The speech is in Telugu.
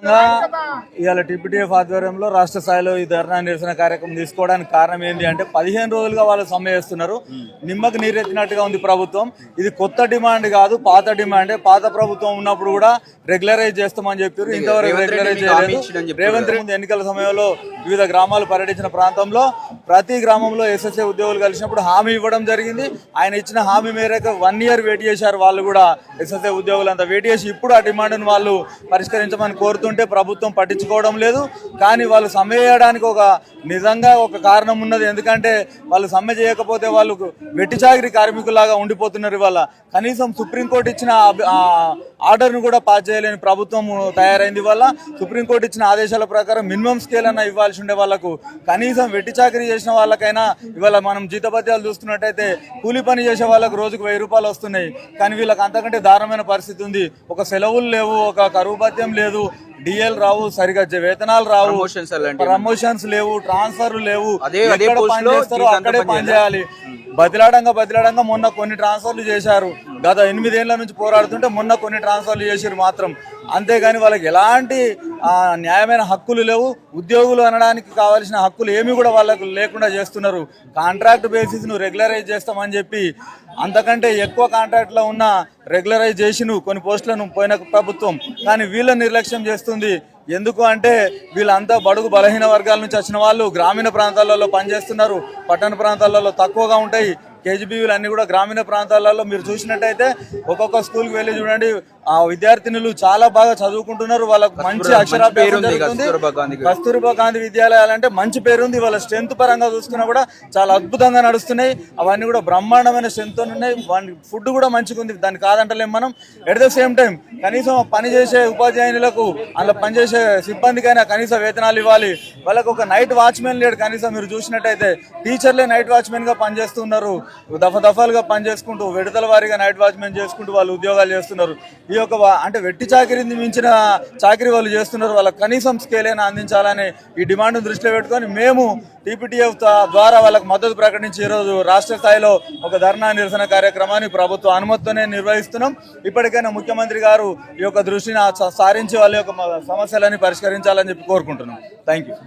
ఇవాళ టీపీటీఎఫ్ ఆధ్వర్యంలో రాష్ట్ర స్థాయిలో ఈ ధర్నా నిరసన కార్యక్రమం తీసుకోవడానికి కారణం ఏంటి అంటే 15 రోజులుగా వాళ్ళు సమ్మె చేస్తున్నారు. నిమ్మకు నీరెత్తినట్టుగా ఉంది ప్రభుత్వం. ఇది కొత్త డిమాండ్ కాదు, పాత డిమాండే. పాత ప్రభుత్వం ఉన్నప్పుడు కూడా రెగ్యులరైజ్ చేస్తామని చెప్పారు, ఇంతవరకు రెగ్యులరైజ్ చేయలేదు. రేవంత్ రెడ్డి ఎన్నికల సమయంలో వివిధ గ్రామాలు పర్యటించిన ప్రాంతంలో ప్రతి గ్రామంలో ఎస్ఎస్ఏ ఉద్యోగులు కలిసినప్పుడు హామీ ఇవ్వడం జరిగింది. ఆయన ఇచ్చిన హామీ మేరకు 1 year వెయిట్ చేశారు వాళ్ళు కూడా. ఎస్ఎస్ఏ ఉద్యోగులు అంతా వెయిట్ చేసి ఇప్పుడు ఆ డిమాండ్ను వాళ్ళు పరిష్కరించమని కోరుతుంటే ప్రభుత్వం పట్టించుకోవడం లేదు. కానీ వాళ్ళు సమ్మె చేయడానికి నిజంగా ఒక కారణం ఉన్నది. ఎందుకంటే వాళ్ళు సమ్మె చేయకపోతే వాళ్ళు వెట్టి చాకిరీ కార్మికులాగా ఉండిపోతున్నారు. ఇవాళ కనీసం సుప్రీంకోర్టు ఇచ్చిన ఆర్డర్ను కూడా పాస్ చేయలేని ప్రభుత్వం తయారైంది. వల్ల సుప్రీంకోర్టు ఇచ్చిన ఆదేశాల ప్రకారం మినిమం స్కేల్ అన్న ఇవ్వాల్సి ఉండే వాళ్ళకు, కనీసం వెట్టి చాకరీ చేసిన వాళ్ళకైనా ఇవాళ మనం జీతభత్యాలు చూస్తున్నట్టయితే కూలి పని చేసే వాళ్ళకు రోజుకు 1000 రూపాయలు వస్తున్నాయి. కానీ వీళ్ళకి అంతకంటే దారుణమైన పరిస్థితి ఉంది. ఒక సెలవులు లేవు, ఒక కరువు భత్యం లేదు, డిఎల్ రావు, సరిగా వేతనాలు రావు, ప్రమోషన్స్ లేవు, ట్రాన్స్ఫర్లు లేవు. ఎక్కడ పని చేస్తారో అక్కడే పని చేయాలి. బదిలాడంగా మొన్న కొన్ని ట్రాన్స్ఫర్లు చేశారు. గత 8 ఏళ్ల నుంచి పోరాడుతుంటే మొన్న కొన్ని ట్రాన్స్ఫర్లు చేశారు మాత్రం. అంతేగాని వాళ్ళకి ఎలాంటి న్యాయమైన హక్కులు లేవు. ఉద్యోగులు అనడానికి కావాల్సిన హక్కులు ఏమీ కూడా వాళ్ళకు లేకుండా చేస్తున్నారు. కాంట్రాక్ట్ బేసిస్ను రెగ్యులరైజ్ చేస్తామని చెప్పి అంతకంటే ఎక్కువ కాంట్రాక్ట్లో ఉన్న రెగ్యులరైజేషన్ కొన్ని పోస్టులను పోయిన ప్రభుత్వం, కానీ వీళ్ళని నిర్లక్ష్యం చేస్తుంది. ఎందుకు అంటే వీళ్ళంతా బడుగు బలహీన వర్గాల నుంచి వచ్చిన వాళ్ళు గ్రామీణ ప్రాంతాలలో పనిచేస్తున్నారు. పట్టణ ప్రాంతాలలో తక్కువగా ఉంటాయి. కేజీబీవీలు అన్ని కూడా గ్రామీణ ప్రాంతాలలో మీరు చూసినట్టయితే ఒక్కొక్క స్కూల్కి వెళ్ళి చూడండి, ఆ విద్యార్థినులు చాలా బాగా చదువుకుంటున్నారు. వాళ్ళకు మంచి అక్షరాభ్యాసం జరుగుతుంది. కస్తూర్బా గాంధీ విద్యాలయాలు అంటే మంచి పేరుంది. వాళ్ళ స్ట్రెంత్ పరంగా చూసుకున్నా కూడా చాలా అద్భుతంగా నడుస్తున్నాయి. అవన్నీ కూడా బ్రహ్మాండమైన స్ట్రెంత్ ఉన్నాయి. ఫుడ్ కూడా మంచిగా ఉంది, దాన్ని కాదంటలేం మనం. ఎట్ ద సేమ్ టైం కనీసం పనిచేసే ఉపాధ్యాయులకు, అందులో పనిచేసే సిబ్బందికైనా కనీస వేతనాలు ఇవ్వాలి. వాళ్ళకు ఒక నైట్ వాచ్మెన్ లేడు. కనీసం మీరు చూసినట్టయితే టీచర్లే నైట్ వాచ్మెన్ గా పనిచేస్తున్నారు. దఫాలుగా పనిచేసుకుంటూ విడతల వారీగా నైట్ వాచ్మెన్ చేసుకుంటూ వాళ్ళు ఉద్యోగాలు చేస్తున్నారు. ఈ యొక్క అంటే వెట్టి చాకిరీని మించిన చాకిరీ వాళ్ళు చేస్తున్నారు. వాళ్ళకి కనీసం స్కేల్ అయినా అందించాలని ఈ డిమాండ్ను దృష్టిలో పెట్టుకొని మేము టీపీటీఎఫ్ ద్వారా వాళ్ళకు మద్దతు ప్రకటించి ఈరోజు రాష్ట్ర స్థాయిలో ఒక ధర్నా నిరసన కార్యక్రమాన్ని ప్రభుత్వ అనుమతితోనే నిర్వహిస్తున్నాం. ఇప్పటికైనా ముఖ్యమంత్రి గారు ఈ యొక్క దృష్టిని సారించి వాళ్ళ యొక్క సమస్యలని పరిష్కరించాలని చెప్పి కోరుకుంటున్నాం. Thank you.